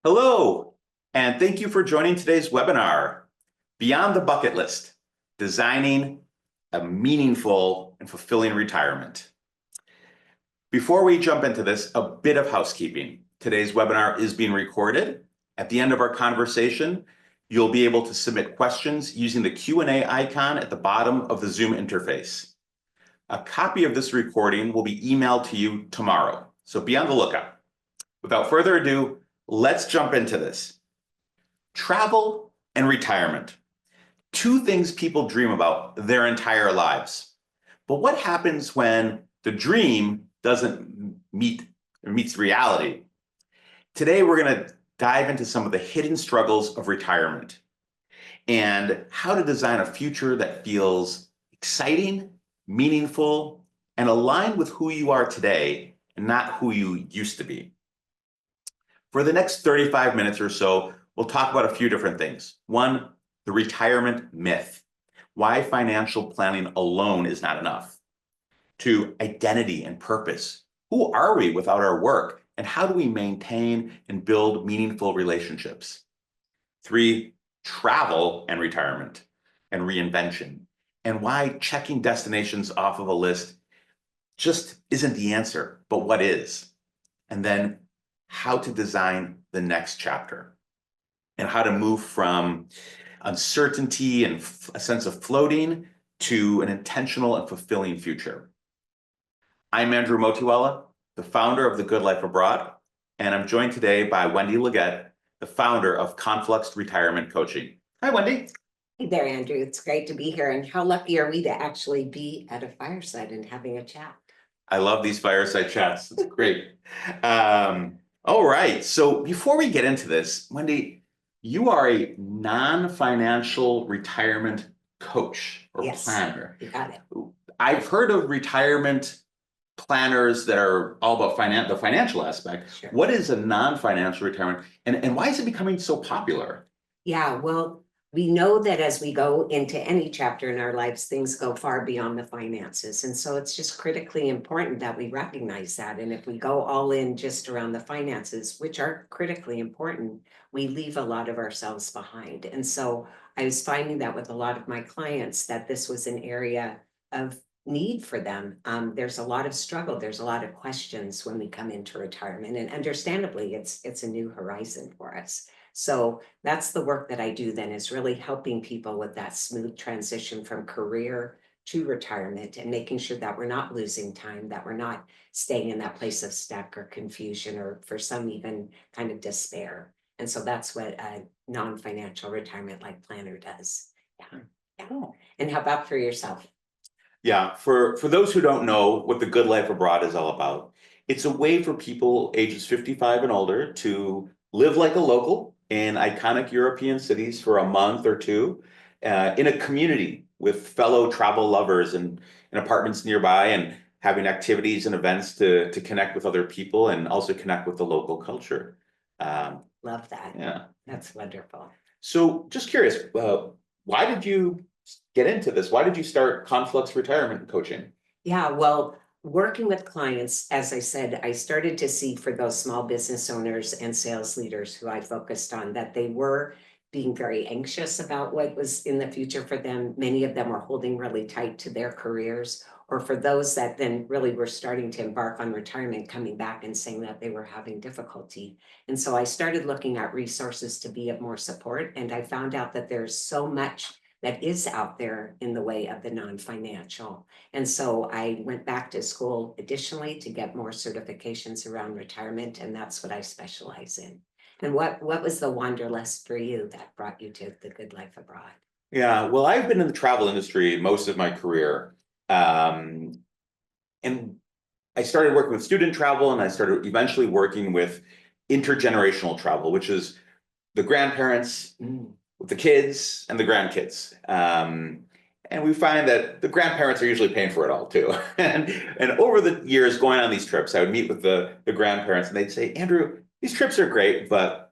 Hello, and thank you for joining today's webinar, Beyond the Bucket List, Designing a Meaningful and Fulfilling Retirement. Before we jump into this, a bit of housekeeping. Today's webinar is being recorded. At the end of our conversation, you'll be able to submit questions using the Q&A icon at the bottom of the Zoom interface. A copy of this recording will be emailed to you tomorrow, so be on the lookout. Without further ado, let's jump into this. Travel and retirement. Two things people dream about their entire lives. But what happens when the dream doesn't meets reality? Today, we're going to dive into some of the hidden struggles of retirement and how to design a future that feels exciting, meaningful, and aligned with who you are today and not who you used to be. For the next 35 minutes or so, we'll talk about a few different things. One, the retirement myth, why financial planning alone is not enough. Two, identity and purpose. Who are we without our work, and how do we maintain and build meaningful relationships? Three, travel and retirement and reinvention, and why checking destinations off of a list just isn't the answer, but what is. And then how to design the next chapter and how to move from uncertainty and a sense of floating to an intentional and fulfilling future. I'm Andrew Motiwalla, the founder of The Good Life Abroad, and I'm joined today by Wendy Leggett, the founder of Conflux Retirement Coaching. Hi, Wendy. Hey there, Andrew. It's great to be here. And how lucky are we to actually be at a fireside and having a chat? I love these fireside chats. It's great. All right. So before we get into this, Wendy, you are a non-financial retirement coach or Yes, planner. you got it. I've heard of retirement planners that are all about the financial aspect. Sure. What is a non-financial retirement, and why is it becoming so popular? Yeah, well, we know that as we go into any chapter in our lives, things go far beyond the finances. And so it's just critically important that we recognize that. And if we go all in just around the finances, which are critically important, we leave a lot of ourselves behind. And so I was finding that with a lot of my clients that this was an area of need for them. There's a lot of struggle. There's a lot of questions when we come into retirement, and understandably, it's a new horizon for us. So that's the work that I do then, is really helping people with that smooth transition from career to retirement and making sure that we're not losing time, that we're not staying in that place of stuck or confusion, or for some even kind of despair. And so that's what a non-financial retirement like planner does. Yeah. Yeah. And how about for yourself? Yeah, for those who don't know what The Good Life Abroad is all about, it's a way for people ages 55 and older to live like a local in iconic European cities for a month or two, in a community with fellow travel lovers and in apartments nearby, and having activities and events to connect with other people and also connect with the local culture. Love that. Yeah. That's wonderful. So just curious, why did you get into this? Why did you start Conflux Retirement Coaching? Yeah, well, working with clients, as I said, I started to see for those small business owners and sales leaders who I focused on that they were being very anxious about what was in the future for them. Many of them were holding really tight to their careers, or for those that then really were starting to embark on retirement, coming back and saying that they were having difficulty. And so I started looking at resources to be of more support. And I found out that there's so much that is out there in the way of the non-financial. And so I went back to school additionally to get more certifications around retirement, and that's what I specialize in. And what was the wanderlust for you that brought you to The Good Life Abroad? Yeah, well, I've been in the travel industry most of my career. And I started working with student travel, and I started eventually working with intergenerational travel, which is the grandparents with the kids and the grandkids. And we find that the grandparents are usually paying for it all too. And over the years going on these trips, I would meet with the grandparents, and they'd say, Andrew, these trips are great, but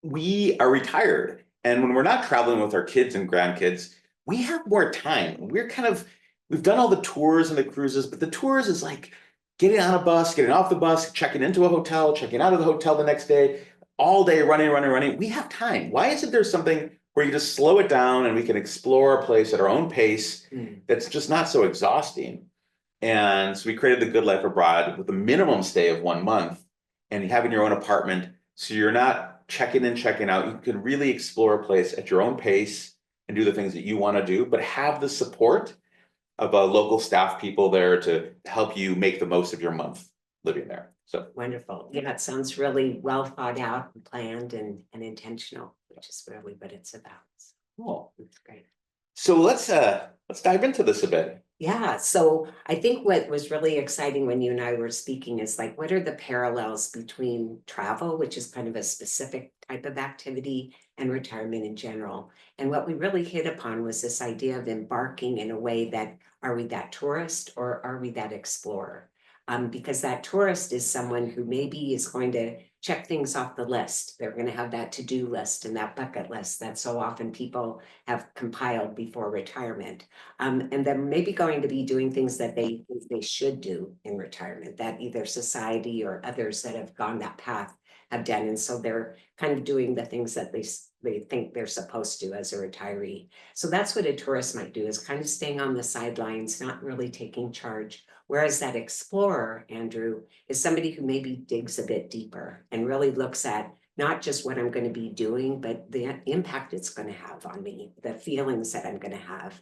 we are retired. And when we're not traveling with our kids and grandkids, we have more time. We've done all the tours and the cruises, but the tours is like getting on a bus, getting off the bus, checking into a hotel, checking out of the hotel the next day. all day running. We have time. Why isn't there something where you just slow it down and we can explore a place at our own pace that's just not so exhausting? And so we created the Good Life Abroad with a minimum stay of 1 month and having your own apartment. So you're not checking in, checking out. You can really explore a place at your own pace and do the things that you want to do, but have the support of local staff people there to help you make the most of your month living there. So wonderful. Yeah, it sounds really well thought out and planned and intentional, which is really what it's about. cool. That's great. So let's dive into this a bit. Yeah, so I think what was really exciting when you and I were speaking is like, what are the parallels between travel, which is kind of a specific type of activity, and retirement in general? And what we really hit upon was this idea of embarking in a way that, are we that tourist or are we that explorer? Because that tourist is someone who maybe is going to check things off the list. They're going to have that to-do list and that bucket list that so often people have compiled before retirement. And they're maybe going to be doing things that they should do in retirement, that either society or others that have gone that path have done. And so they're kind of doing the things that they think they're supposed to as a retiree. So that's what a tourist might do, is kind of staying on the sidelines, not really taking charge. Whereas that explorer, Andrew, is somebody who maybe digs a bit deeper and really looks at not just what I'm going to be doing, but the impact it's going to have on me, the feelings that I'm going to have,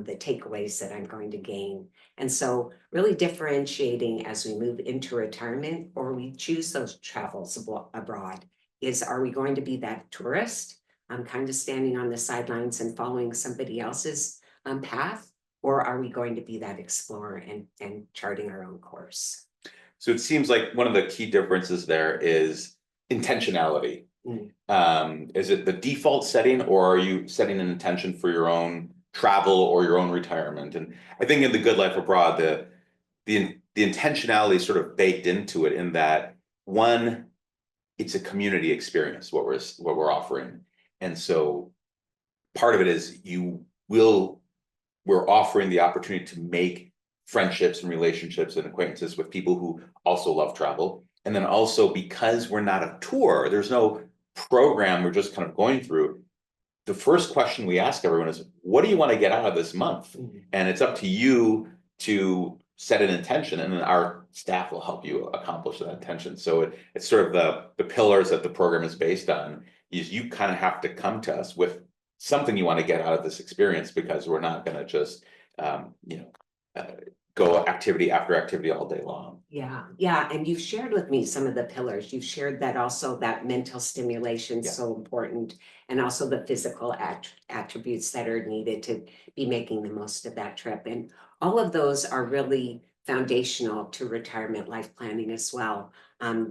the takeaways that I'm going to gain. And so really differentiating as we move into retirement or we choose those travels abroad is, are we going to be that tourist? I'm kind of standing on the sidelines and following somebody else's path, or are we going to be that explorer and charting our own course? So it seems like one of the key differences there is intentionality. Is it the default setting, or are you setting an intention for your own travel or your own retirement? And I think in the Good Life Abroad, the intentionality is sort of baked into it, in that one, it's a community experience, what we're offering. And so part of it is we're offering the opportunity to make friendships and relationships and acquaintances with people who also love travel. And then also, because we're not a tour, there's no program we're just kind of going through. The first question we ask everyone is, what do you want to get out of this month? And it's up to you to set an intention, and then our staff will help you accomplish that intention. So it's sort of the pillars that the program is based on, is you kind of have to come to us with something you want to get out of this experience, because we're not going to just go activity after activity all day long. Yeah. And you've shared with me some of the pillars. You've shared that also that mental stimulation is so important, and also the physical attributes that are needed to be making the most of that trip. And all of those are really foundational to retirement life planning as well.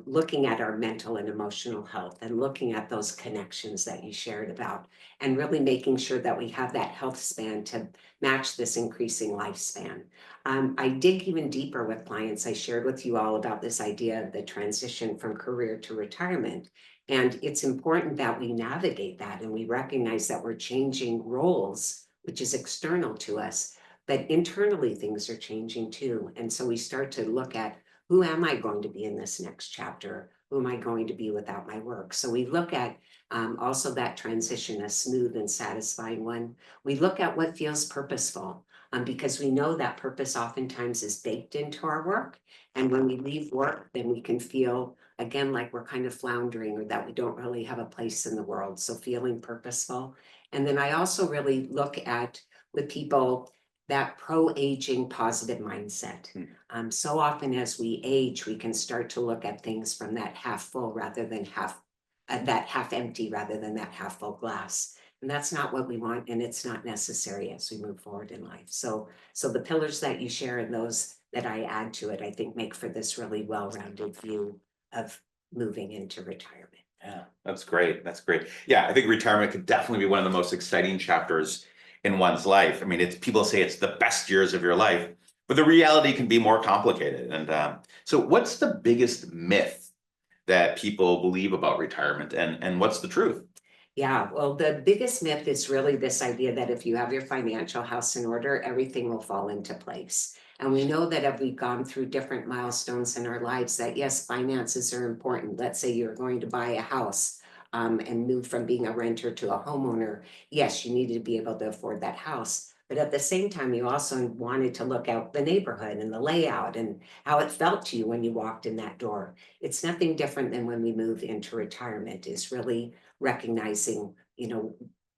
Looking at our mental and emotional health and looking at those connections that you shared about, and really making sure that we have that health span to match this increasing lifespan. I dig even deeper with clients. I shared with you all about this idea of the transition from career to retirement. And it's important that we navigate that and we recognize that we're changing roles, which is external to us, but internally things are changing too. And so we start to look at, who am I going to be in this next chapter? Who am I going to be without my work? So we look at also that transition, a smooth and satisfying one. We look at what feels purposeful. Because we know that purpose oftentimes is baked into our work. And when we leave work, then we can feel, again, like we're kind of floundering, or that we don't really have a place in the world. So feeling purposeful. And then I also really look at, with people, that pro-aging positive mindset. So often as we age, we can start to look at things from that half full rather than that half empty rather than that half full glass. And that's not what we want, and it's not necessary as we move forward in life. So the pillars that you share and those that I add to it, I think make for this really well-rounded view of moving into retirement. Yeah, that's great. That's great. Yeah, I think retirement could definitely be one of the most exciting chapters in one's life. I mean, people say it's the best years of your life, but the reality can be more complicated. And so what's the biggest myth that people believe about retirement, and what's the truth? Yeah, well, the biggest myth is really this idea that if you have your financial house in order, everything will fall into place. And we know that if we've gone through different milestones in our lives, that yes, finances are important. Let's say you're going to buy a house and move from being a renter to a homeowner. Yes, you needed to be able to afford that house. But at the same time, you also wanted to look out the neighborhood and the layout and how it felt to you when you walked in that door. It's nothing different than when we move into retirement, is really recognizing,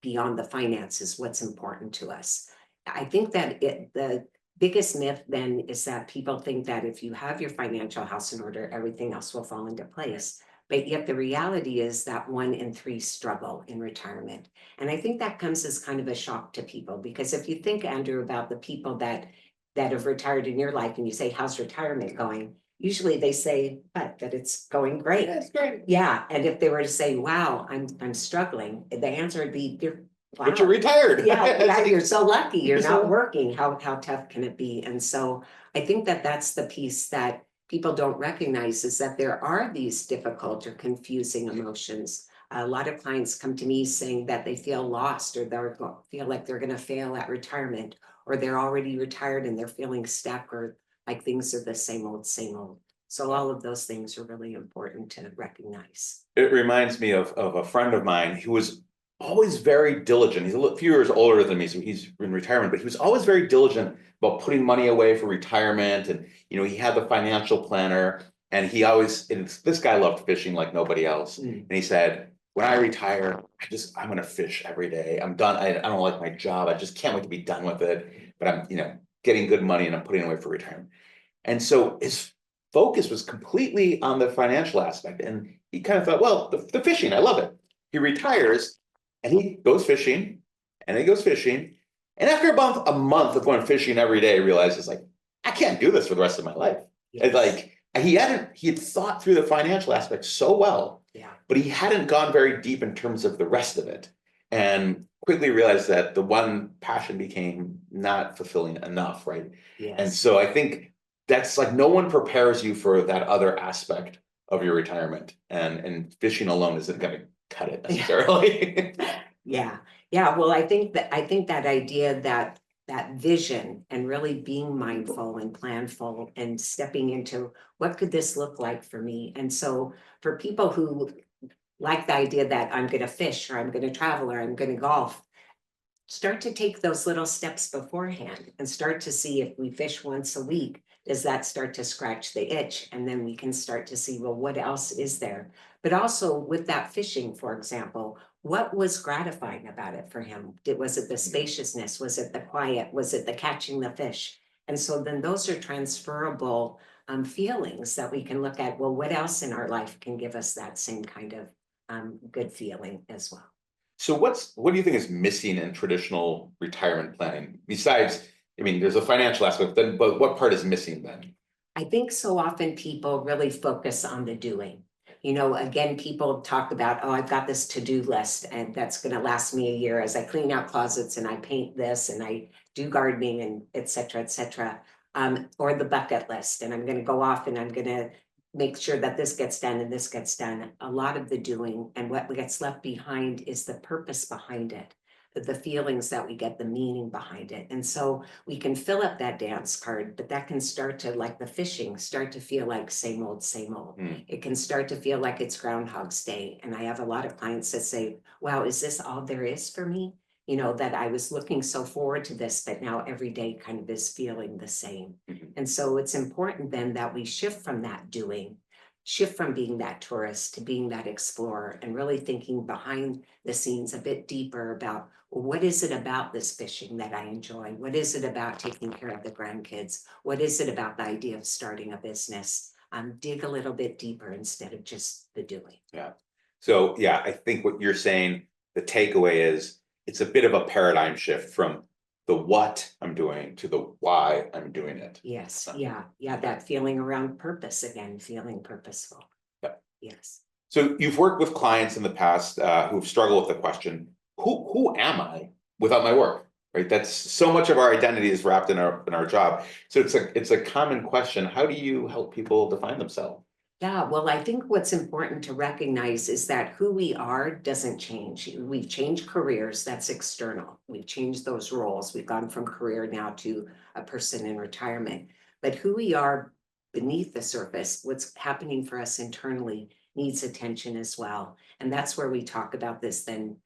beyond the finances, what's important to us. I think that the biggest myth then is that people think that if you have your financial house in order, everything else will fall into place. But yet the reality is that 1 in 3 struggle in retirement. And I think that comes as kind of a shock to people, because if you think, Andrew, about the people that have retired in your life and you say, how's retirement going? Usually they say, but that it's going great. That's great. Yeah. And if they were to say, wow, I'm struggling, the answer would be, wow. But you're retired. Yeah, you're so lucky. You're So- not working. How tough can it be? And so I think that that's the piece that people don't recognize, is that there are these difficult or confusing emotions. A lot of clients come to me saying that they feel lost, or they feel like they're going to fail at retirement, or they're already retired and they're feeling stuck, or like things are the same old, same old. So all of those things are really important to recognize. It reminds me of a friend of mine who was always very diligent. He's a few years older than me, so he's in retirement, but he was always very diligent about putting money away for retirement. And, he had the financial planner, and this guy loved fishing like nobody else. And he said, when I retire, I'm going to fish every day. I'm done. I don't like my job. I just can't wait to be done with it. But I'm, getting good money and I'm putting away for retirement. And so his focus was completely on the financial aspect. And he kind of thought, well, the fishing, I love it. He retires and he goes fishing and he goes fishing. And after a month of going fishing every day, he realizes, like, I can't do this for the rest of my life. Yes. It's like he had thought through the financial aspect so well, Yeah. but he hadn't gone very deep in terms of the rest of it. And quickly realized that the one passion became not fulfilling enough, right? Yes. And so I think that's like, no one prepares you for that other aspect of your retirement, and fishing alone isn't going to cut it necessarily. Yeah. Well, I think that idea, that vision, and really being mindful and planful and stepping into what could this look like for me. And so for people who like the idea that I'm going to fish, or I'm going to travel, or I'm going to golf, start to take those little steps beforehand and start to see, if we fish once a week, does that start to scratch the itch? And then we can start to see, well, what else is there? But also with that fishing, for example, what was gratifying about it for him? Was it the spaciousness? Was it the quiet? Was it the catching the fish? And so then those are transferable feelings that we can look at. Well, what else in our life can give us that same kind of good feeling as well? So what do you think is missing in traditional retirement planning? Besides, there's a financial aspect, but what part is missing then? I think so often people really focus on the doing. Again, people talk about, oh, I've got this to-do list and that's going to last me a year as I clean out closets and I paint this and I do gardening and et cetera, et cetera. Or the bucket list, and I'm going to go off and I'm going to make sure that this gets done and this gets done. A lot of the doing, and what gets left behind is the purpose behind it, the feelings that we get, the meaning behind it. And so we can fill up that dance card, but that can start to, like the fishing, start to feel like same old, same old. It can start to feel like it's Groundhog's Day. And I have a lot of clients that say, wow, is this all there is for me? That I was looking so forward to this, but now every day kind of is feeling the same. And so it's important then that we shift from that doing, shift from being that tourist to being that explorer, and really thinking behind the scenes a bit deeper about, well, what is it about this fishing that I enjoy? What is it about taking care of the grandkids? What is it about the idea of starting a business? Dig a little bit deeper instead of just the doing. Yeah. So yeah, I think what you're saying, the takeaway is, it's a bit of a paradigm shift from the what I'm doing to the why I'm doing it. Yes. Yeah. That feeling around purpose again, feeling purposeful. Yeah. Yes. So you've worked with clients in the past who've struggled with the question, who am I without my work? Right. That's so much of our identity is wrapped in our job. So it's a common question. How do you help people define themselves? Yeah, well, I think what's important to recognize is that who we are doesn't change. We've changed careers, that's external. We've changed those roles. We've gone from career now to a person in retirement. But who we are beneath the surface, what's happening for us internally needs attention as well. And that's where we talk about this then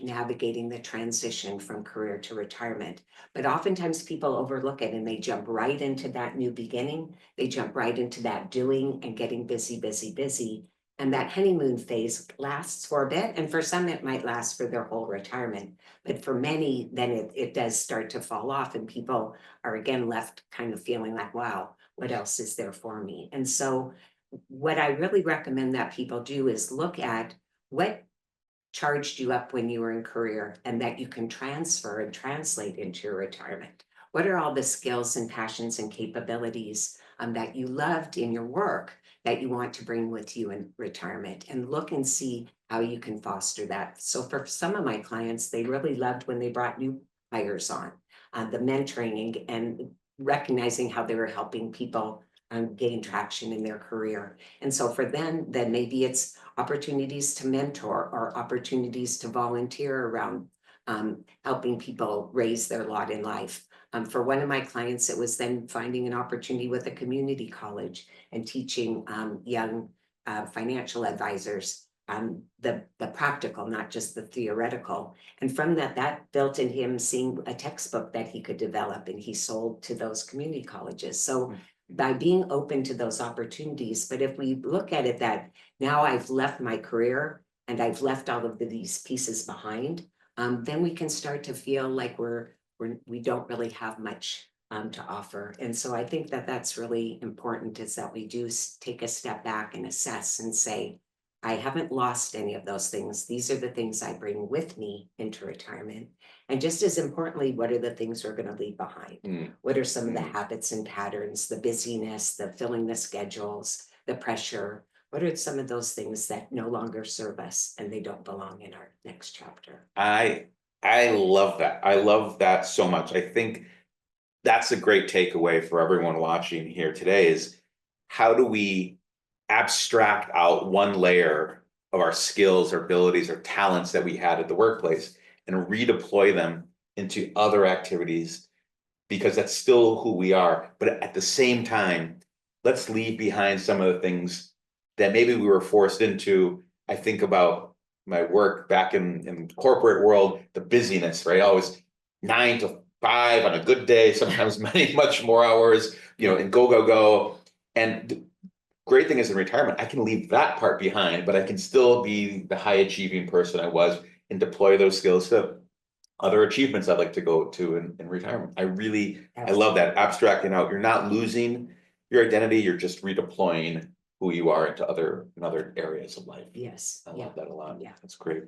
navigating the transition from career to retirement. But oftentimes people overlook it and they jump right into that new beginning. They jump right into that doing and getting busy, busy, busy. And that honeymoon phase lasts for a bit. And for some, it might last for their whole retirement. But for many, then it does start to fall off, and people are again left kind of feeling like, wow, what else is there for me? And so, what I really recommend that people do is look at what charged you up when you were in career and that you can transfer and translate into your retirement. What are all the skills and passions and capabilities that you loved in your work that you want to bring with you in retirement, and look and see how you can foster that. So for some of my clients, they really loved when they brought new hires on, the mentoring and recognizing how they were helping people gain traction in their career. And so for them, then maybe it's opportunities to mentor or opportunities to volunteer around helping people raise their lot in life. For one of my clients, it was then finding an opportunity with a community college and teaching young financial advisors the practical, not just the theoretical. And from that, that built in him seeing a textbook that he could develop, and he sold to those community colleges. So by being open to those opportunities, but if we look at it that now I've left my career and I've left all of these pieces behind, then we can start to feel like we don't really have much to offer. And so I think that that's really important, is that we do take a step back and assess and say, I haven't lost any of those things. These are the things I bring with me into retirement. And just as importantly, what are the things we're going to leave behind? What are some of the habits and patterns, the busyness, the filling the schedules, the pressure? What are some of those things that no longer serve us and they don't belong in our next chapter? I love that. I love that so much. I think that's a great takeaway for everyone watching here today is, how do we abstract out one layer of our skills, our abilities, our talents that we had at the workplace and redeploy them into other activities, because that's still who we are. But at the same time, let's leave behind some of the things that maybe we were forced into. I think about my work back in corporate world, the busyness, right? Always 9 to 5 on a good day, sometimes much more hours, and go, go, go. And the great thing is, in retirement, I can leave that part behind, but I can still be the high achieving person I was and deploy those skills to other achievements I'd like to go to in retirement. I love that, abstracting out. You're not losing your identity, you're just redeploying who you are into other areas of life. Yes. I love that a lot. Yeah. That's great.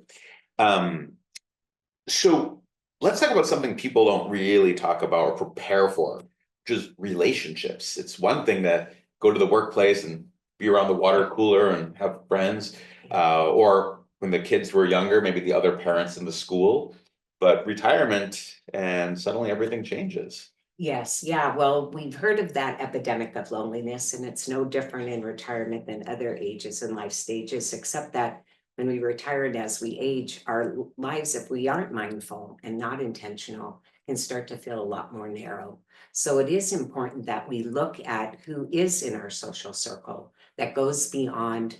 So let's talk about something people don't really talk about or prepare for, which is relationships. It's one thing to go to the workplace and be around the water cooler and have friends, or when the kids were younger, maybe the other parents in the school. But retirement, and suddenly everything changes. Yes, yeah. Well, we've heard of that epidemic of loneliness, and it's no different in retirement than other ages and life stages, except that when we retire and as we age, our lives, if we aren't mindful and not intentional, can start to feel a lot more narrow. So it is important that we look at who is in our social circle that goes beyond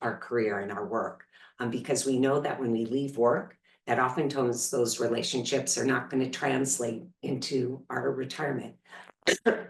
our career and our work. Because we know that when we leave work, that oftentimes those relationships are not going to translate into our retirement.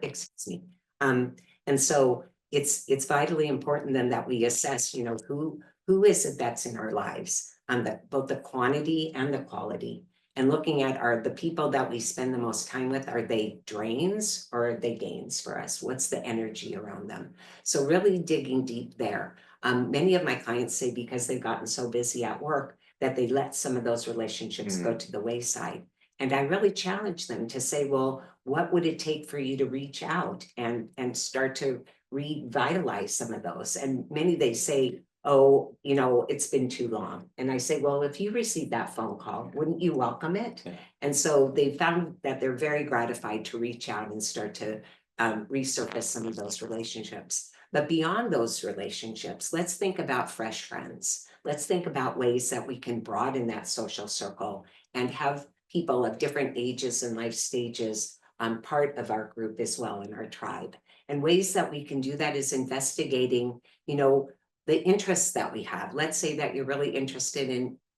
Excuse me. And so it's vitally important then that we assess, who is it that's in our lives, on both the quantity and the quality, and looking at, are the people that we spend the most time with, are they drains or are they gains for us? What's the energy around them? So really digging deep there. Many of my clients say because they've gotten so busy at work that they let some of those relationships go to the wayside. And I really challenge them to say, well, what would it take for you to reach out and start to revitalize some of those? And many, they say, oh, it's been too long. And I say, well, if you received that phone call, wouldn't you welcome it? Yeah. And so they found that they're very gratified to reach out and start to resurface some of those relationships. But beyond those relationships, let's think about fresh friends. Let's think about ways that we can broaden that social circle and have people of different ages and life stages part of our group as well in our tribe. And ways that we can do that is investigating, the interests that we have. Let's say that you're really interested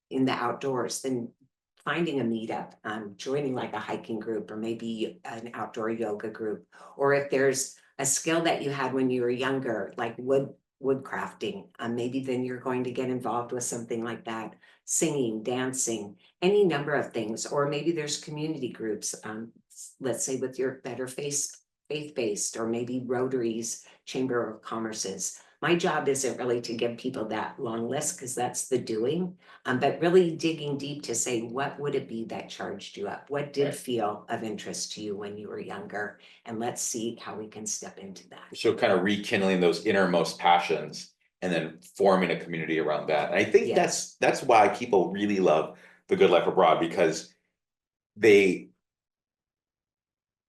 in the outdoors, then finding a meetup, joining like a hiking group or maybe an outdoor yoga group. Or if there's a skill that you had when you were younger, like wood crafting, maybe then you're going to get involved with something like that, singing, dancing, any number of things. Or maybe there's community groups, let's say with your better faith-based, or maybe Rotary's Chamber of Commerce's. My job isn't really to give people that long list because that's the doing, but really digging deep to say, what would it be that charged you up? What did feel of interest to you when you were younger? And let's see how we can step into that. So kind of rekindling those innermost passions and then forming a community around that. And I think Yes. that's why people really love the Good Life Abroad, because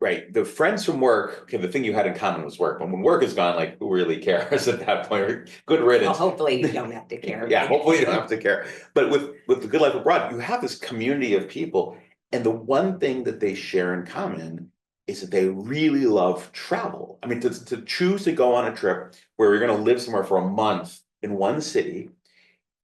right, the friends from work, okay, the thing you had in common was work. But when work is gone, like, who really cares at that point? Good Well, riddance. hopefully you don't have to care. Yeah, Right? hopefully you don't have to care. But with the Good Life Abroad, you have this community of people, and the one thing that they share in common is that they really love travel. I mean, to choose to go on a trip where you're going to live somewhere for a month in one city,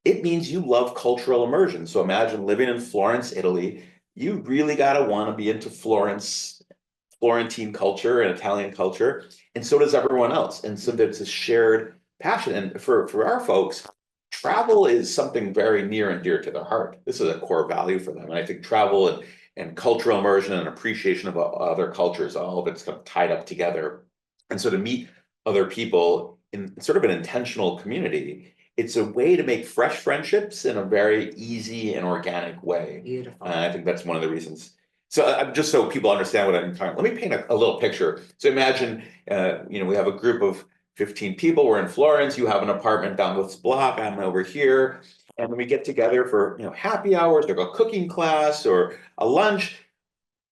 it means you love cultural immersion. So imagine living in Florence, Italy. You really got to want to be into Florentine culture and Italian culture, and so does everyone else. And so there's a shared passion. And for our folks, travel is something very near and dear to their heart. This is a core value for them. And I think travel and cultural immersion and appreciation of other cultures, all of it's kind of tied up together. And so to meet other people in sort of an intentional community, it's a way to make fresh friendships in a very easy and organic way. Beautiful. I think that's one of the reasons. So just so people understand what I'm talking, let me paint a little picture. So imagine, we have a group of 15 people. We're in Florence. You have an apartment down this block. I'm over here, and we get together for happy hours, like a cooking class or a lunch,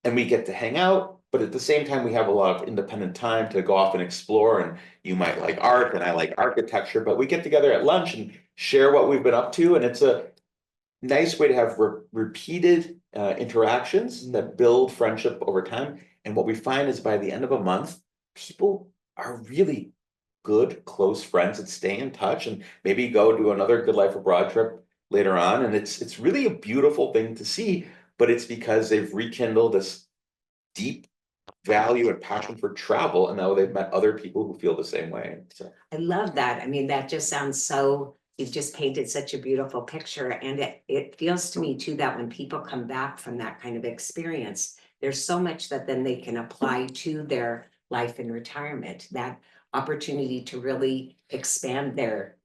and we get to hang out. But at the same time, we have a lot of independent time to go off and explore. And you might like art, and I like architecture. But we get together at lunch and share what we've been up to, and it's a nice way to have repeated interactions that build friendship over time. And what we find is by the end of a month, people are really good, close friends that stay in touch and maybe go do another Good Life Abroad trip later on. And it's really a beautiful thing to see, but it's because they've rekindled this deep value and passion for travel, and now they've met other people who feel the same way. So I love that. I mean, that just sounds you've just painted such a beautiful picture. And it feels to me too that when people come back from that kind of experience, there's so much that then they can apply to their life in retirement, that opportunity to really expand their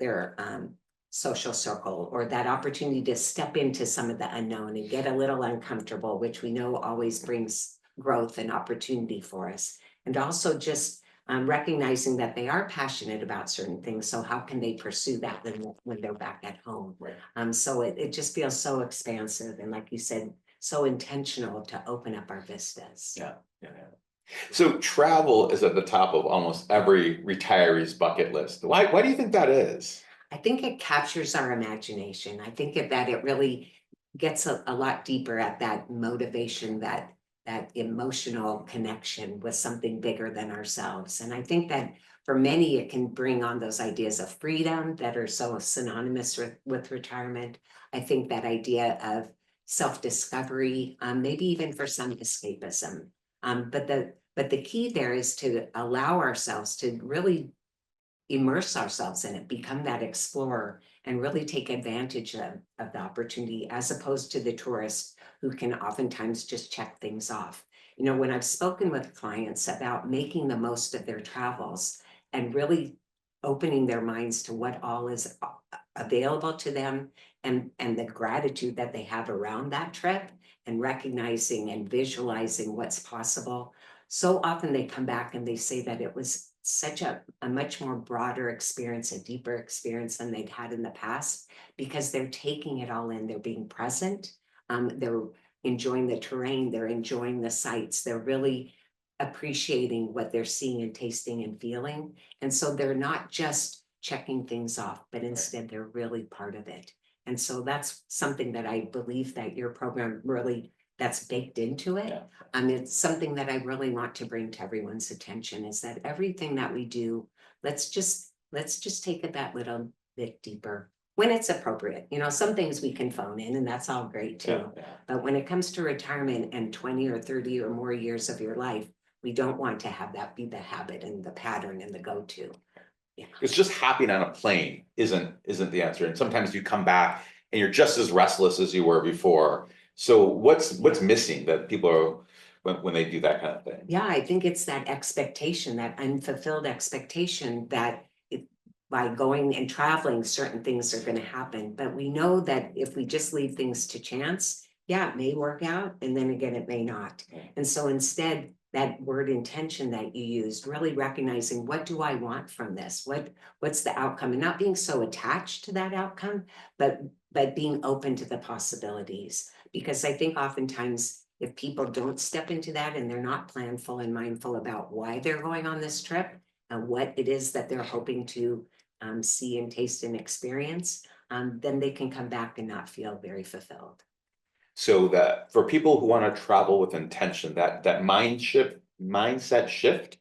social circle, or that opportunity to step into some of the unknown and get a little uncomfortable, which we know always brings growth and opportunity for us. And also just recognizing that they are passionate about certain things. So how can they pursue that when they're back at home? right. So it just feels so expansive. And like you said, so intentional to open up our vistas. Yeah. So travel is at the top of almost every retiree's bucket list. Why do you think that is? I think it captures our imagination. I think that it really gets a lot deeper at that motivation, that emotional connection with something bigger than ourselves. And I think that for many, it can bring on those ideas of freedom that are so synonymous with retirement. I think that idea of self-discovery, maybe even for some escapism. But the key there is to allow ourselves to really immerse ourselves in it, become that explorer, and really take advantage of the opportunity, as opposed to the tourist who can oftentimes just check things off. When I've spoken with clients about making the most of their travels and really opening their minds to what all is available to them, and the gratitude that they have around that trip, and recognizing and visualizing what's possible, so often they come back and they say that it was such a much more broader experience, a deeper experience than they'd had in the past, because they're taking it all in. They're being present. They're enjoying the terrain. They're enjoying the sights. They're really appreciating what they're seeing and tasting and feeling. And so they're not just checking things off, but instead they're really part of it. And so that's something that I believe that your program really, that's baked into it. Yeah. It's something that I really want to bring to everyone's attention, is that everything that we do, let's just take it that little bit deeper when it's appropriate. Some things we can phone in, and that's all great too. Yeah. But when it comes to retirement and 20 or 30 or more years of your life, we don't want to have that be the habit and the pattern and the go-to. Yeah. It's just hopping on a plane isn't the answer. And sometimes you come back and you're just as restless as you were before. So what's missing that people are when they do that kind of thing? Yeah, I think it's that expectation, that unfulfilled expectation that by going and traveling, certain things are going to happen. But we know that if we just leave things to chance, yeah, it may work out, and then again, it may not. And so instead, that word intention that you used, really recognizing, what do I want from this? What's the outcome? And not being so attached to that outcome, but being open to the possibilities. Because I think oftentimes, if people don't step into that and they're not planful and mindful about why they're going on this trip and what it is that they're hoping to see and taste and experience, then they can come back and not feel very fulfilled. So that for people who want to travel with intention, that mindset shift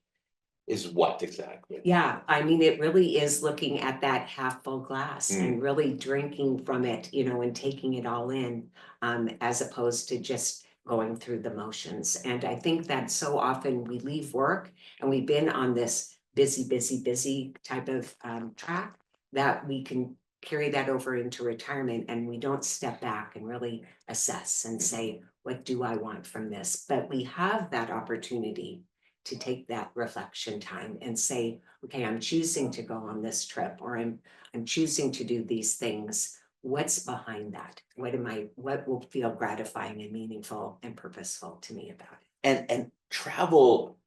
is what exactly? Yeah, I mean, it really is looking at that half full glass and really drinking from it, and taking it all in, as opposed to just going through the motions. And I think that so often we leave work and we've been on this busy type of track, that we can carry that over into retirement, and we don't step back and really assess and say, what do I want from this? But we have that opportunity to take that reflection time and say, okay, I'm choosing to go on this trip, or I'm choosing to do these things. What's behind that? What will feel gratifying and meaningful and purposeful to me about it? And travel,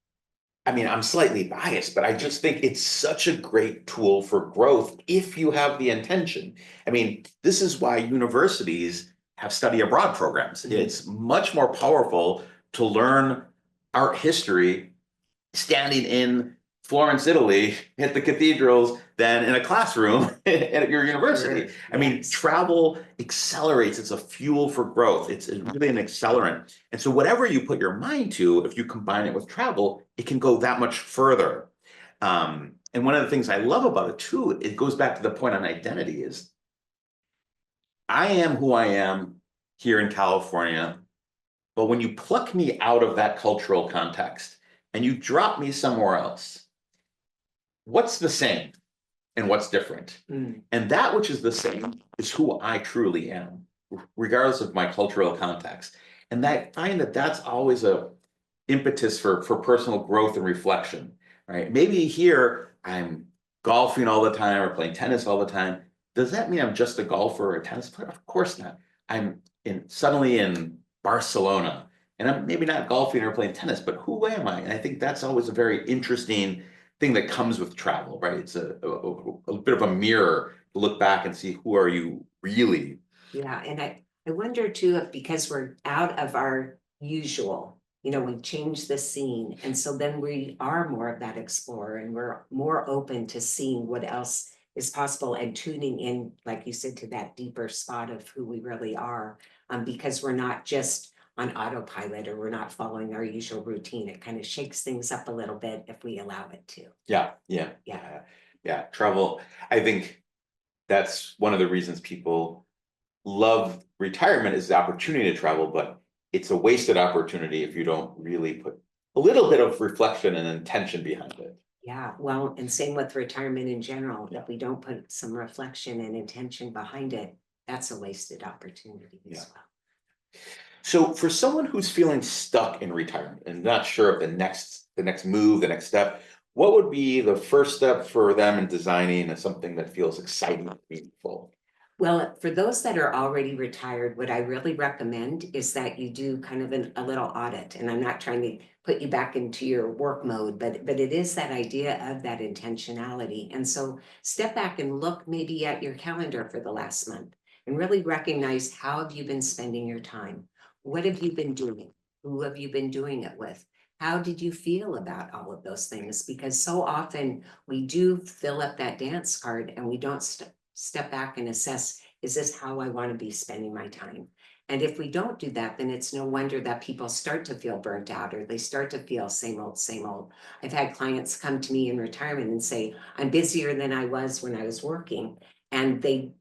I mean, I'm slightly biased, but I just think it's such a great tool for growth if you have the intention. I mean, this is why universities have study abroad programs. It's much more powerful to learn art history standing in Florence, Italy, at the cathedrals than in a classroom at your university. Sure. I mean, Yes. travel accelerates. It's a fuel for growth. It's really an accelerant. And so whatever you put your mind to, if you combine it with travel, it can go that much further. And one of the things I love about it too, it goes back to the point on identity, is I am who I am here in California, but when you pluck me out of that cultural context and you drop me somewhere else, what's the same and what's different? And that which is the same is who I truly am, regardless of my cultural context. And I find that that's always a impetus for personal growth and reflection, right? Maybe here I'm golfing all the time or playing tennis all the time. Does that mean I'm just a golfer or a tennis player? Of course not. I'm suddenly in Barcelona, and I'm maybe not golfing or playing tennis, but who am I? And I think that's always a very interesting thing that comes with travel, right? It's a bit of a mirror to look back and see, who are you really? Yeah, and I wonder too, if because we're out of our usual, we change the scene. And so then we are more of that explorer, and we're more open to seeing what else is possible and tuning in, like you said, to that deeper spot of who we really are, because we're not just on autopilot, or we're not following our usual routine. It kind of shakes things up a little bit if we allow it to. Yeah. Travel. I think that's one of the reasons people love retirement, is the opportunity to travel, but it's a wasted opportunity if you don't really put a little bit of reflection and intention behind it. Yeah, well, and same with retirement in general. If we don't put some reflection and intention behind it, that's a wasted opportunity as well. So for someone who's feeling stuck in retirement and not sure of the next move, the next step, what would be the first step for them in designing something that feels exciting and meaningful? Well, for those that are already retired, what I really recommend is that you do kind of a little audit. And I'm not trying to put you back into your work mode, but it is that idea of that intentionality. And so step back and look maybe at your calendar for the last month and really recognize, how have you been spending your time? What have you been doing? Who have you been doing it with? how did you feel about all of those things? Because so often we do fill up that dance card and we don't step back and assess, is this how I want to be spending my time? And if we don't do that, then it's no wonder that people start to feel burnt out, or they start to feel same old, same old. I've had clients come to me in retirement and say, I'm busier than I was when I was working. And they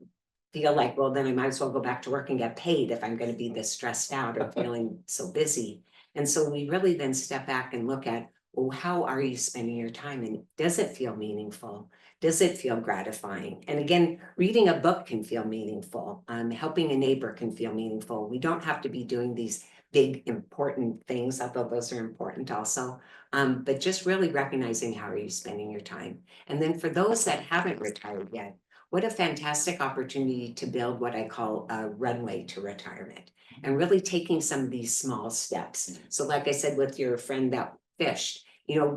feel like, well, then I might as well go back to work and get paid if I'm going to be this stressed out or feeling so busy. And so we really then step back and look at, well, how are you spending your time? And does it feel meaningful? Does it feel gratifying? And again, reading a book can feel meaningful. Helping a neighbor can feel meaningful. We don't have to be doing these big, important things, although those are important also. But just really recognizing, how are you spending your time? And then for those that haven't retired yet, what a fantastic opportunity to build what I call a runway to retirement, and really taking some of these small steps. So like I said, with your friend that fished,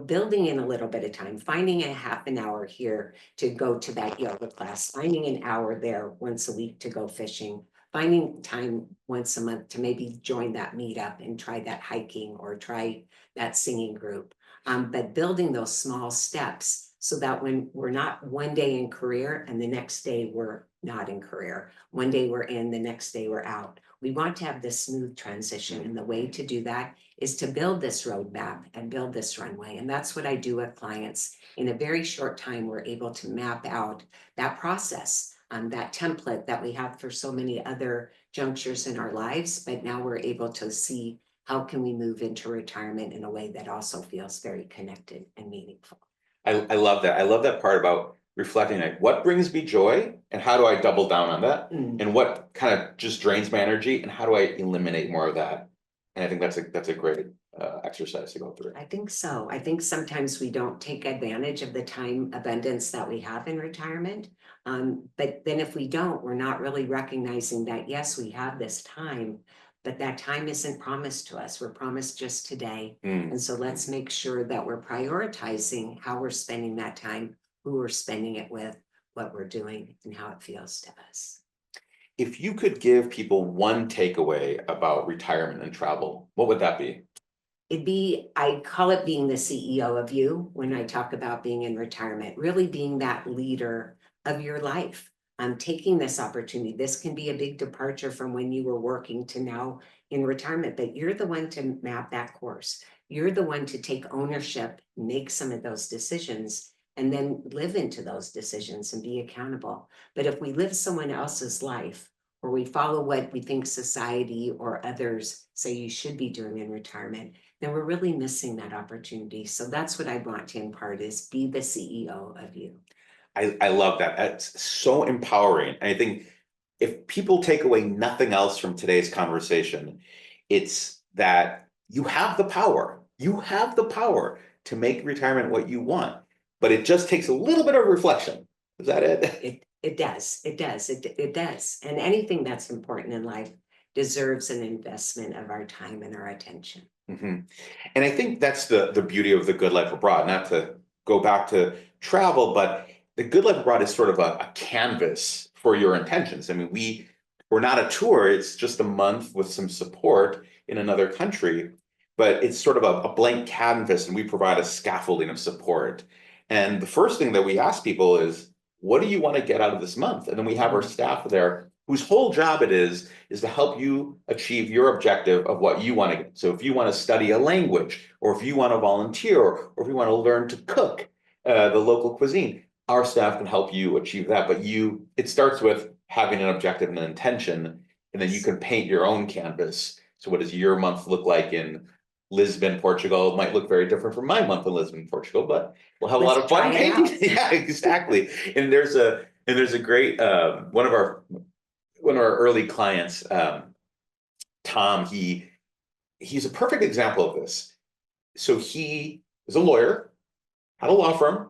building in a little bit of time, finding a half an hour here to go to that yoga class, finding an hour there once a week to go fishing, finding time once a month to maybe join that meetup and try that hiking or try that singing group. But building those small steps so that when we're not one day in career and the next day we're not in career, one day we're in, the next day we're out. We want to have this smooth transition. And the way to do that is to build this roadmap and build this runway. And that's what I do with clients. In a very short time, we're able to map out that process, that template that we have for so many other junctures in our lives. But now we're able to see, how can we move into retirement in a way that also feels very connected and meaningful. I love that. I love that part about reflecting, like, what brings me joy and how do I double down on that? And what kind of just drains my energy and how do I eliminate more of that? And I think that's a great exercise to go through. I think so. I think sometimes we don't take advantage of the time abundance that we have in retirement. But then if we don't, we're not really recognizing that, yes, we have this time, but that time isn't promised to us. We're promised just today. And so let's make sure that we're prioritizing how we're spending that time, who we're spending it with, what we're doing, and how it feels to us. If you could give people one takeaway about retirement and travel, what would that be? I call it being the CEO of you when I talk about being in retirement, really being that leader of your life. I'm taking this opportunity. This can be a big departure from when you were working to now in retirement, but you're the one to map that course. You're the one to take ownership, make some of those decisions, and then live into those decisions and be accountable. But if we live someone else's life, or we follow what we think society or others say you should be doing in retirement, then we're really missing that opportunity. So that's what I want to impart, is be the CEO of you. I love that. That's so empowering. And I think if people take away nothing else from today's conversation, it's that you have the power. You have the power to make retirement what you want, but it just takes a little bit of reflection. Is that it? It does. It does. It does. And anything that's important in life deserves an investment of our time and our attention. And I think that's the beauty of the Good Life Abroad, not to go back to travel, but the Good Life Abroad is sort of a canvas for your intentions. I mean, we're not a tour, it's just a month with some support in another country, but it's sort of a blank canvas, and we provide a scaffolding of support. And the first thing that we ask people is, what do you want to get out of this month? And then we have our staff there whose whole job it is to help you achieve your objective of what you want to get. So if you want to study a language, or if you want to volunteer, or if you want to learn to cook the local cuisine, our staff can help you achieve that. But it starts with having an objective and an intention, and then you can paint your own canvas. So what does your month look like in Lisbon, Portugal? It might look very different from my month in Lisbon, Portugal, but we'll have a lot of fun painting. Yeah, exactly. And there's a great one of our early clients, Tom. He's a perfect example of this. So he is a lawyer, had a law firm.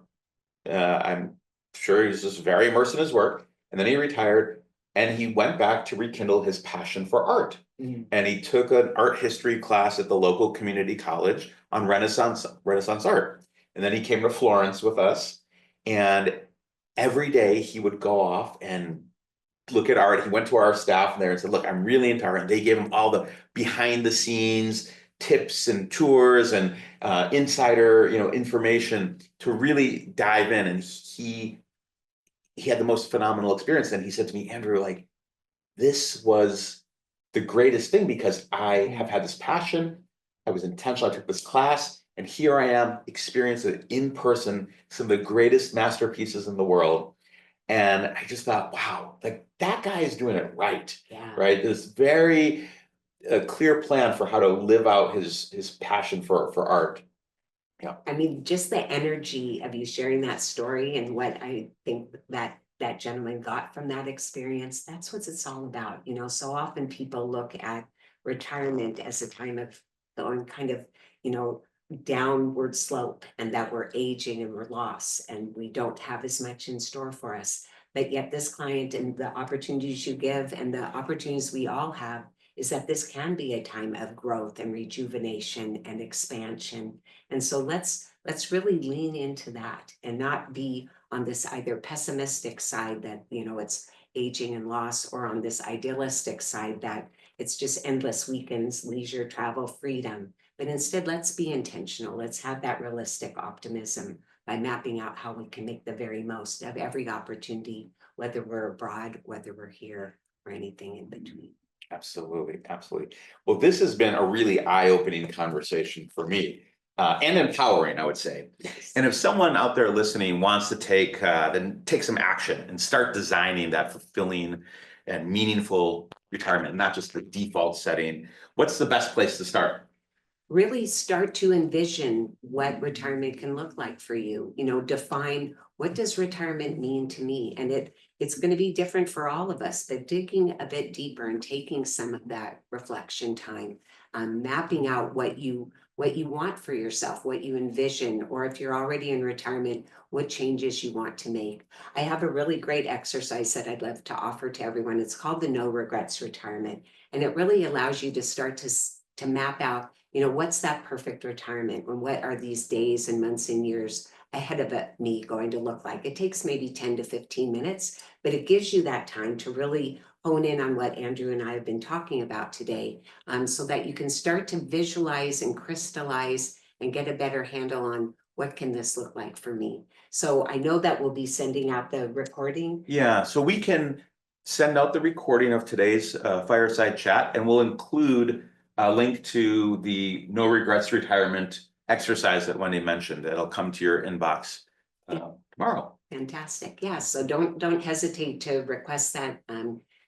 I'm sure he's just very immersed in his work. And then he retired, and he went back to rekindle his passion for art. And he took an art history class at the local community college on Renaissance art. And then he came to Florence with us, and every day he would go off and look at art. He went to our staff there and said, look, I'm really into art. And they gave him all the behind the scenes tips and tours and insider, information to really dive in. And he had the most phenomenal experience. And he said to me, Andrew, like, this was the greatest thing because I have had this passion. I was intentional. I took this class, and here I am experiencing in person some of the greatest masterpieces in the world. And I just thought, wow, like that guy is doing it right. Yeah. Right. This very clear plan for how to live out his passion for art. Yeah. I mean, just the energy of you sharing that story and what I think that gentleman got from that experience, that's what it's all about. So often people look at retirement as a time of going kind of, downward slope, and that we're aging and we're lost and we don't have as much in store for us. But yet this client and the opportunities you give and the opportunities we all have is that this can be a time of growth and rejuvenation and expansion. And so let's really lean into that and not be on this either pessimistic side that, it's aging and loss, or on this idealistic side that it's just endless weekends, leisure, travel, freedom. But instead, let's be intentional. Let's have that realistic optimism by mapping out how we can make the very most of every opportunity, whether we're abroad, whether we're here, or anything in between. Absolutely. Absolutely. Well, this has been a really eye-opening conversation for me. And empowering, I would say. Yes. And if someone out there listening wants to take some action and start designing that fulfilling and meaningful retirement, not just the default setting, what's the best place to start? Really start to envision what retirement can look like for you. Define, what does retirement mean to me? And it's going to be different for all of us, but digging a bit deeper and taking some of that reflection time, mapping out what you want for yourself, what you envision, or if you're already in retirement, what changes you want to make. I have a really great exercise that I'd love to offer to everyone. It's called the No Regrets Retirement. And it really allows you to start to map out, what's that perfect retirement, and what are these days and months and years ahead of me going to look like? It takes maybe 10 to 15 minutes, but it gives you that time to really hone in on what Andrew and I have been talking about today, so that you can start to visualize and crystallize and get a better handle on what can this look like for me. So I know that we'll be sending out the recording. Yeah, so we can send out the recording of today's fireside chat, and we'll include a link to the No Regrets Retirement exercise that Wendy mentioned. It'll come to your inbox tomorrow. Fantastic. Yeah. So don't hesitate to request that.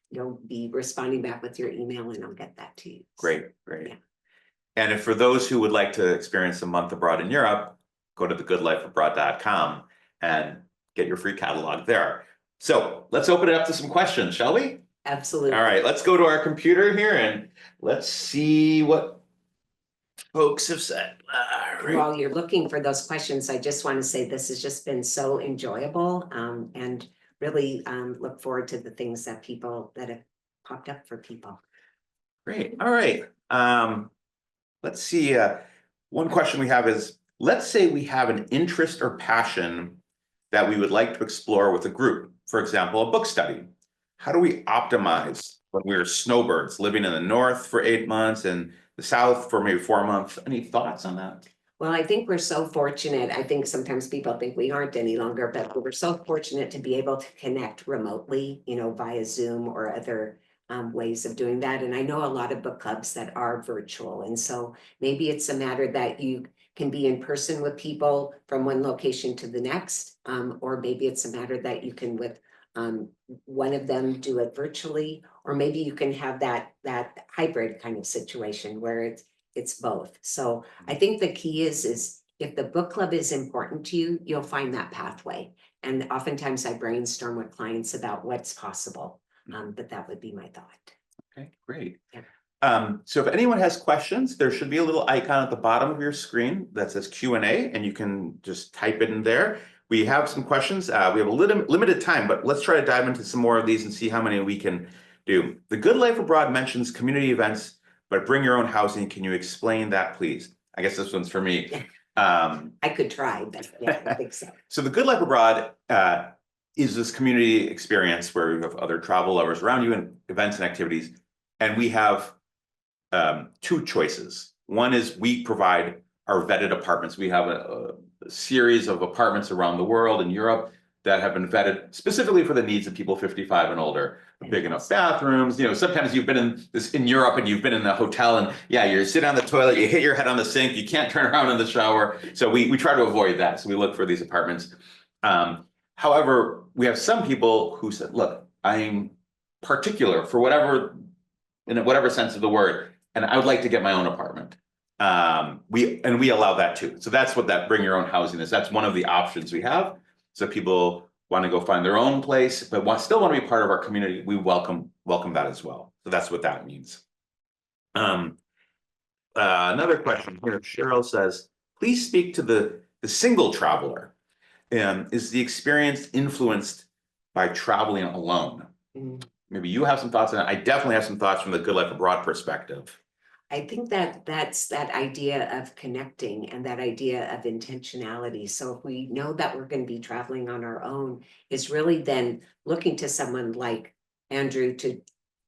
You'll be responding back with your email, and I'll get that to you. Great, great. Yeah. And if for those who would like to experience a month abroad in Europe, go to thegoodlifeabroad.com and get your free catalog there. So let's open it up to some questions, shall we? Absolutely. All right, let's go to our computer here and let's see what folks have said. While you're looking for those questions, I just want to say this has just been so enjoyable, and really look forward to the things that have popped up for people. Great. All right. Let's see. One question we have is, let's say we have an interest or passion that we would like to explore with a group, for example, a book study. How do we optimize when we're snowbirds living in the north for 8 months and the south for maybe 4 months? Any thoughts on that? Well, I think we're so fortunate. I think sometimes people think we aren't any longer, but we're so fortunate to be able to connect remotely, via Zoom or other ways of doing that. And I know a lot of book clubs that are virtual. And so maybe it's a matter that you can be in person with people from one location to the next, or maybe it's a matter that you can with one of them do it virtually, or maybe you can have that hybrid kind of situation where it's both. So I think the key is if the book club is important to you, you'll find that pathway. And oftentimes I brainstorm with clients about what's possible, but that would be my thought. Okay, great. Yeah. So if anyone has questions, there should be a little icon at the bottom of your screen that says Q&A, and you can just type it in there. We have some questions. We have a limited time, but let's try to dive into some more of these and see how many we can do. The Good Life Abroad mentions community events, but bring your own housing. Can you explain that, please? I guess this one's for me. I could try, but yeah, I think so. So the Good Life Abroad is this community experience where you have other travel lovers around you and events and activities. And we have two choices. One is we provide our vetted apartments. We have a series of apartments around the world in Europe that have been vetted specifically for the needs of people 55 and older. Big enough bathrooms. You know, sometimes you've been in Europe and you've been in a hotel and yeah, you're sitting on the toilet, you hit your head on the sink, you can't turn around in the shower. So we try to avoid that. So we look for these apartments. However, we have some people who said, look, I'm particular for whatever, in whatever sense of the word, and I would like to get my own apartment. We allow that too. So that's what that bring your own housing is. That's one of the options we have. So people want to go find their own place, but still want to be part of our community. We welcome that as well. So that's what that means. Another question here. Cheryl says, please speak to the single traveler. Is the experience influenced by traveling alone? Maybe you have some thoughts on it. I definitely have some thoughts from the Good Life Abroad perspective. I think that's that idea of connecting and that idea of intentionality. So if we know that we're going to be traveling on our own, is really then looking to someone like Andrew to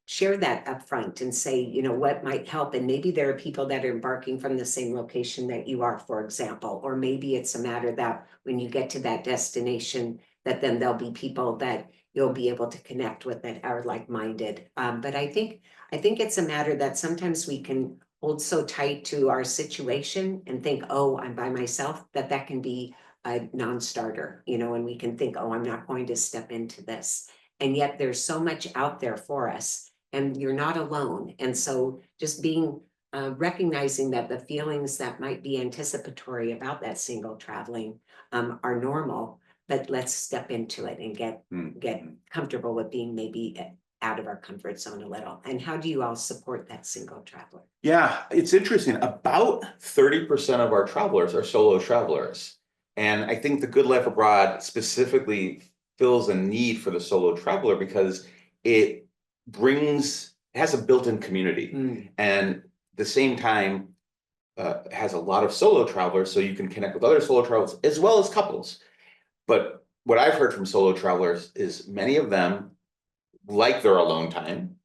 share that upfront and say, you know, what might help. And maybe there are people that are embarking from the same location that you are, for example, or maybe it's a matter that when you get to that destination, that then there'll be people that you'll be able to connect with that are like-minded. But I think it's a matter that sometimes we can hold so tight to our situation and think, oh, I'm by myself, that can be a non-starter, you know, and we can think, oh, I'm not going to step into this. And yet there's so much out there for us and you're not alone. And so just being recognizing that the feelings that might be anticipatory about that single traveling are normal, but let's step into it and get comfortable with being maybe out of our comfort zone a little. And how do you all support that single traveler? Yeah, it's interesting. About 30% of our travelers are solo travelers. And I think the Good Life Abroad specifically fills a need for the solo traveler because it has a built-in community. And at the same time, has a lot of solo travelers, so you can connect with other solo travelers as well as couples. But what I've heard from solo travelers is many of them like their alone time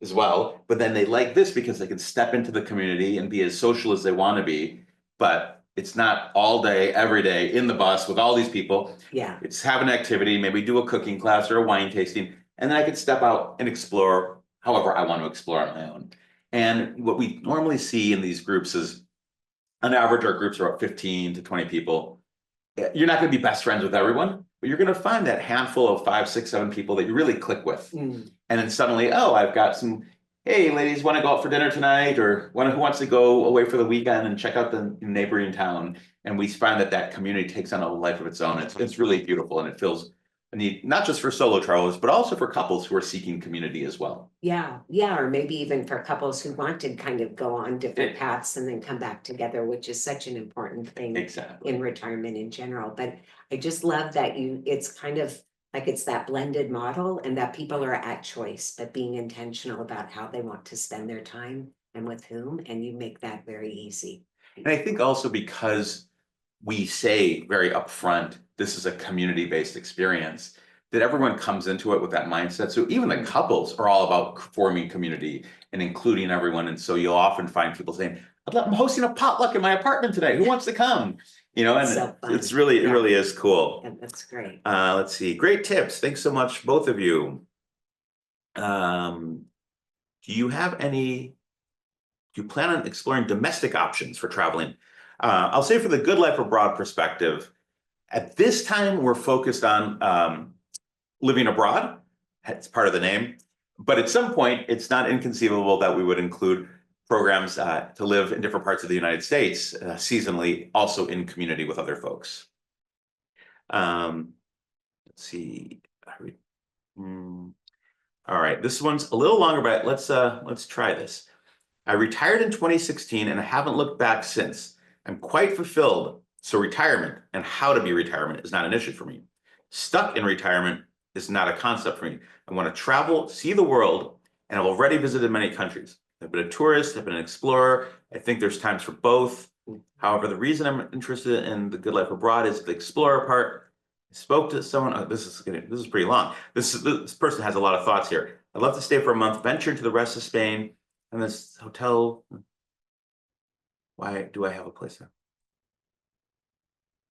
as well, but then they like this because they can step into the community and be as social as they want to be, but it's not all day, every day in the bus with all these people. Yeah. It's have an activity, maybe do a cooking class or a wine tasting, and then I can step out and explore however I want to explore on my own. And what we normally see in these groups is, on average, our groups are about 15 to 20 people. You're not going to be best friends with everyone, but you're going to find that handful of 5, 6, 7 people that you really click with. And then suddenly, oh, I've got some, hey, ladies, want to go out for dinner tonight? Or who wants to go away for the weekend and check out the neighboring town? And we find that community takes on a life of its own. It's really beautiful, and it fills a need, not just for solo travelers, but also for couples who are seeking community as well. Yeah, or maybe even for couples who want to kind of go on different paths and then come back together, which is such an important thing in retirement in general. But I just love that it's kind of like it's that blended model and that people are at choice, but being intentional about how they want to spend their time and with whom, and you make that very easy. And I think also because we say very upfront, this is a community-based experience, that everyone comes into it with that mindset. So even the couples are all about forming community and including everyone. And so you'll often find people saying, I'm hosting a potluck in my apartment today. Who wants to come? You know, and So it's really, it really is cool. Yeah, that's great. Let's see. Great tips. Thanks so much, both of you. Do you plan on exploring domestic options for traveling? I'll say for the Good Life Abroad perspective, at this time, we're focused on living abroad. It's part of the name. But at some point, it's not inconceivable that we would include programs to live in different parts of the United States seasonally, also in community with other folks. Let's see. All right, this one's a little longer, but let's try this. I retired in 2016 and I haven't looked back since. I'm quite fulfilled, so retirement and how to be retirement is not an issue for me. Stuck in retirement is not a concept for me. I want to travel, see the world, and I've already visited many countries. I've been a tourist, I've been an explorer. I think there's times for both. However, the reason I'm interested in the Good Life Abroad is the explorer part. I spoke to someone, this is pretty long. This person has a lot of thoughts here. I'd love to stay for a month, venture to the rest of Spain, and this hotel. Why do I have a place there?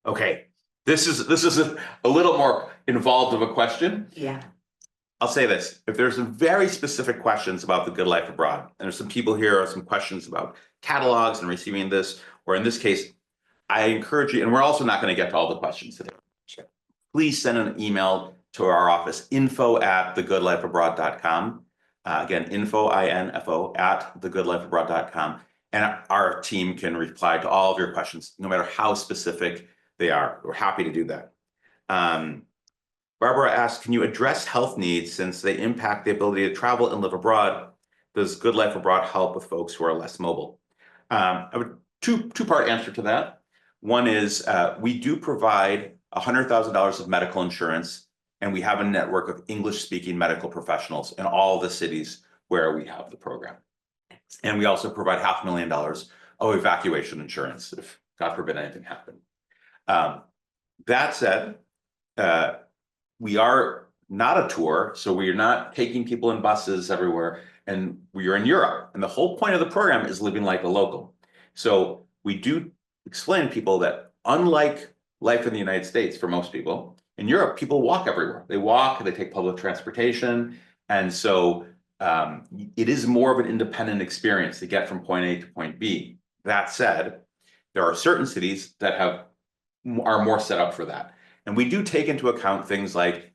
Okay, this is a little more involved of a question. Yeah. I'll say this, if there's some very specific questions about the Good Life Abroad, and there's some people here or some questions about catalogs and receiving this, or in this case, I encourage you, and we're also not going to get to all the questions today. Sure. Please send an email to our office, info@thegoodlifeabroad.com. Again, info @thegoodlifeabroad.com. And our team can reply to all of your questions, no matter how specific they are. We're happy to do that. Barbara asks, can you address health needs since they impact the ability to travel and live abroad? Does Good Life Abroad help with folks who are less mobile? I would two-part answer to that. One is we do provide $100,000 of medical insurance, and we have a network of English-speaking medical professionals in all the cities where we have the program. And we also provide $500,000 of evacuation insurance if, God forbid, anything happened. That said, we are not a tour, so we are not taking people in buses everywhere, and we are in Europe. And the whole point of the program is living like a local. So we do explain to people that unlike life in the United States, for most people, in Europe, people walk everywhere. They walk, they take public transportation. And so it is more of an independent experience to get from point A to point B. That said, there are certain cities that are more set up for that. And we do take into account things like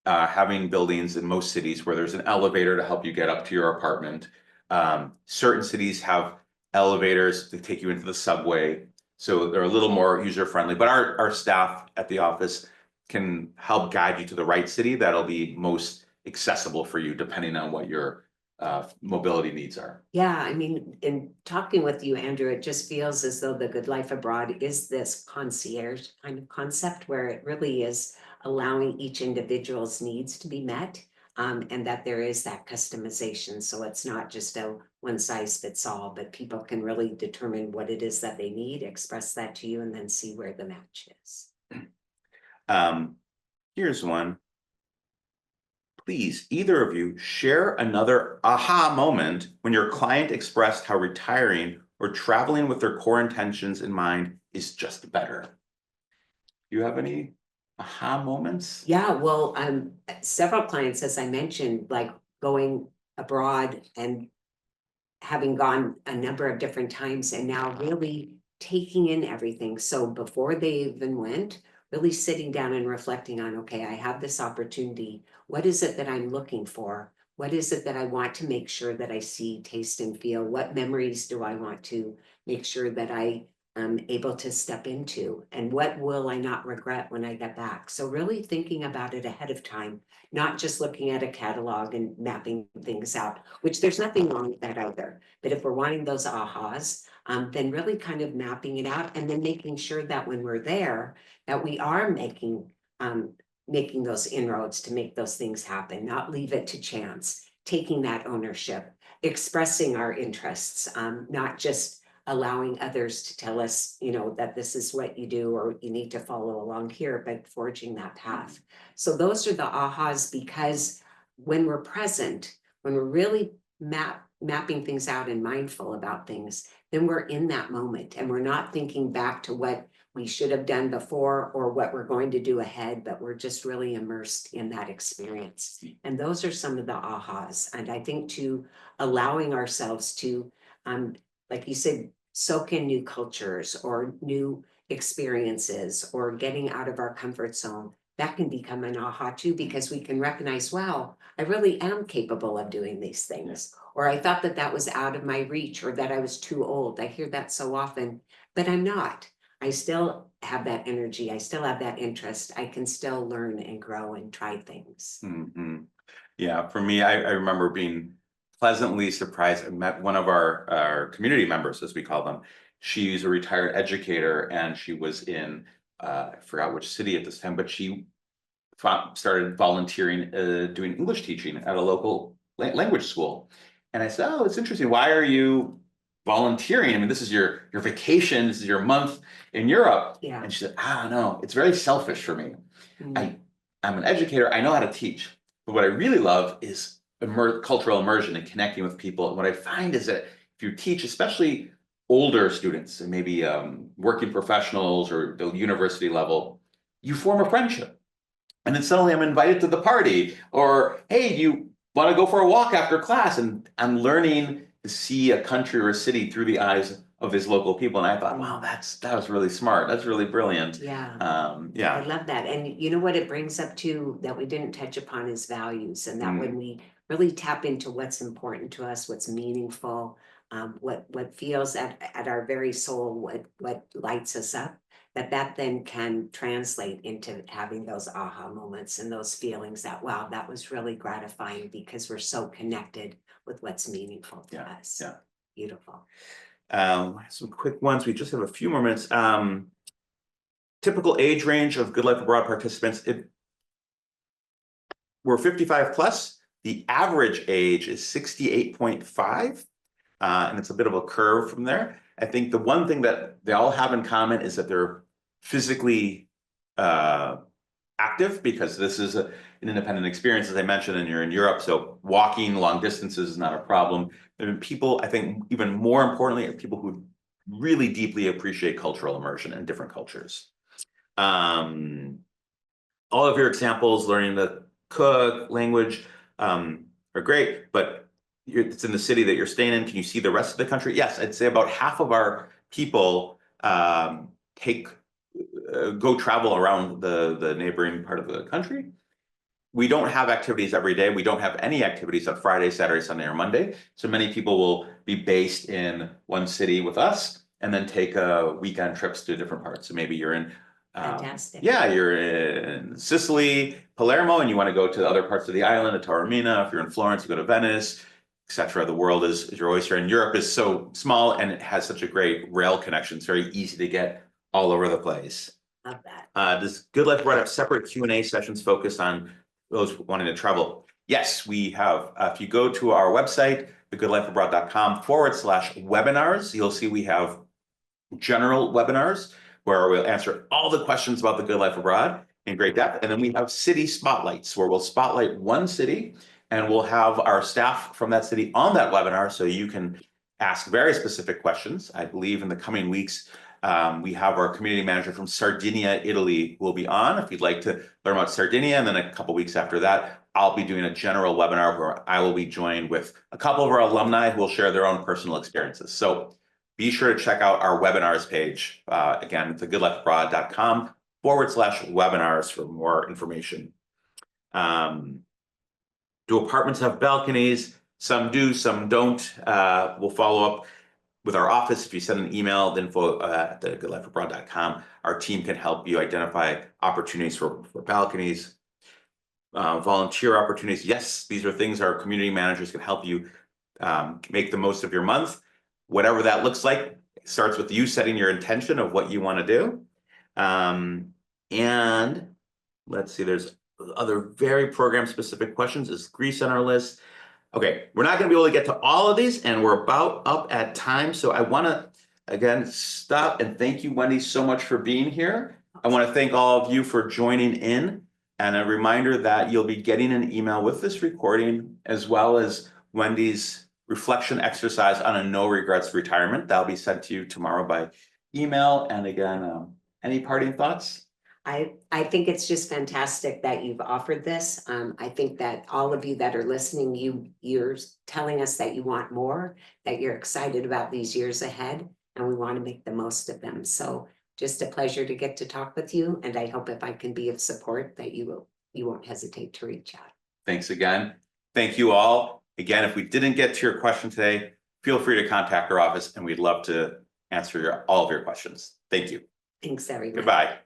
having buildings in most cities where there's an elevator to help you get up to your apartment. Certain cities have elevators to take you into the subway, so they're a little more user-friendly. But our staff at the office can help guide you to the right city that'll be most accessible for you, depending on what your mobility needs are. Yeah, I mean, in talking with you, Andrew, it just feels as though the Good Life Abroad is this concierge kind of concept where it really is allowing each individual's needs to be met, and that there is that customization. So it's not just a one size fits all, but people can really determine what it is that they need, express that to you, and then see where the match is. Here's one. Please, either of you, share another aha moment when your client expressed how retiring or traveling with their core intentions in mind is just better. Do you have any aha moments? Yeah, well, several clients, as I mentioned, like going abroad and having gone a number of different times and now really taking in everything. So before they even went, really sitting down and reflecting on, okay, I have this opportunity. What is it that I'm looking for? What is it that I want to make sure that I see, taste, and feel? What memories do I want to make sure that I am able to step into? And what will I not regret when I get back? So really thinking about it ahead of time, not just looking at a catalog and mapping things out, which there's nothing wrong with that either. But if we're wanting those ahas, then really kind of mapping it out and then making sure that when we're there, that we are making those inroads to make those things happen, not leave it to chance, taking that ownership, expressing our interests, not just allowing others to tell us, that this is what you do or you need to follow along here, but forging that path. So those are the ahas, because when we're present, when we're really mapping things out and mindful about things, then we're in that moment and we're not thinking back to what we should have done before or what we're going to do ahead, but we're just really immersed in that experience. And those are some of the ahas. And I think to allowing ourselves to, like you said, soak in new cultures or new experiences or getting out of our comfort zone, that can become an aha too, because we can recognize, wow, I really am capable of doing these things. Or I thought that was out of my reach or that I was too old. I hear that so often, but I'm not. I still have that energy. I still have that interest. I can still learn and grow and try things. Mm-hmm. Yeah, for me, I remember being pleasantly surprised. I met one of our community members, as we call them. She's a retired educator, and she was in, I forgot which city at this time, but she started volunteering, doing English teaching at a local language school. And I said, oh, it's interesting. Why are you volunteering? I mean, this is your vacation. This is your month in Europe. Yeah. And she said, I don't know. It's very selfish for me. Mm-hmm. I'm an educator. I know how to teach. But what I really love is cultural immersion and connecting with people. And what I find is that if you teach, especially older students and maybe working professionals or the university level, you form a friendship. And then suddenly I'm invited to the party, or hey, you want to go for a walk after class? And I'm learning to see a country or a city through the eyes of his local people. And I thought, wow, that was really smart. That's really brilliant. Yeah. Yeah. I love that. And you know what it brings up too, that we didn't touch upon is values, and that when we really tap into what's important to us, what's meaningful, what feels at our very soul, what lights us up, that then can translate into having those aha moments and those feelings that, wow, that was really gratifying because we're so connected with what's meaningful to us. Yeah. Beautiful. Some quick ones. We just have a few more minutes. Typical age range of Good Life Abroad participants, we're 55 plus. The average age is 68.5, and it's a bit of a curve from there. I think the one thing that they all have in common is that they're physically active, because this is an independent experience, as I mentioned, and you're in Europe, so walking long distances is not a problem. And people, I think, even more importantly, are people who really deeply appreciate cultural immersion in different cultures. All of your examples, learning to cook, language, are great, but it's in the city that you're staying in. Can you see the rest of the country? Yes, I'd say about half of our people go travel around the neighboring part of the country. We don't have activities every day. We don't have any activities on Friday, Saturday, Sunday, or Monday. So many people will be based in one city with us and then take weekend trips to different parts. So maybe you're in Fantastic. yeah, you're in Sicily, Palermo, and you want to go to other parts of the island, to Taormina. If you're in Florence, you go to Venice, etc. The world is your oyster, and Europe is so small and it has such a great rail connection. It's very easy to get all over the place. Love that. Does Good Life Abroad have separate Q&A sessions focused on those wanting to travel? Yes, we have. If you go to our website, thegoodlifeabroad.com/webinars, you'll see we have general webinars where we'll answer all the questions about the Good Life Abroad in great depth. And then we have city spotlights where we'll spotlight one city and we'll have our staff from that city on that webinar so you can ask very specific questions. I believe in the coming weeks, we have our community manager from Sardinia, Italy, will be on. If you'd like to learn about Sardinia, and then a couple weeks after that, I'll be doing a general webinar where I will be joined with a couple of our alumni who will share their own personal experiences. So be sure to check out our webinars page. Again, it's thegoodlifeabroad.com/webinars for more information. Do apartments have balconies? Some do, some don't. We'll follow up with our office. If you send an email, the info at thegoodlifeabroad.com, our team can help you identify opportunities for balconies. Volunteer opportunities. Yes, these are things our community managers can help you make the most of your month. Whatever that looks like, it starts with you setting your intention of what you want to do. And let's see, there's other very program specific questions. Is Greece on our list? Okay, we're not going to be able to get to all of these, and we're about up at time. So I want to, again, stop and thank you, Wendy, so much for being here. I want to thank all of you for joining in, and a reminder that you'll be getting an email with this recording, as well as Wendy's reflection exercise on a no regrets retirement. That'll be sent to you tomorrow by email. And again, any parting thoughts? I think it's just fantastic that you've offered this. I think that all of you that are listening, you're telling us that you want more, that you're excited about these years ahead, and we want to make the most of them. So just a pleasure to get to talk with you. And I hope if I can be of support that you won't hesitate to reach out. Thanks again. Thank you all. Again, if we didn't get to your question today, feel free to contact our office and we'd love to answer all of your questions. Thank you. Thanks, everyone. Goodbye.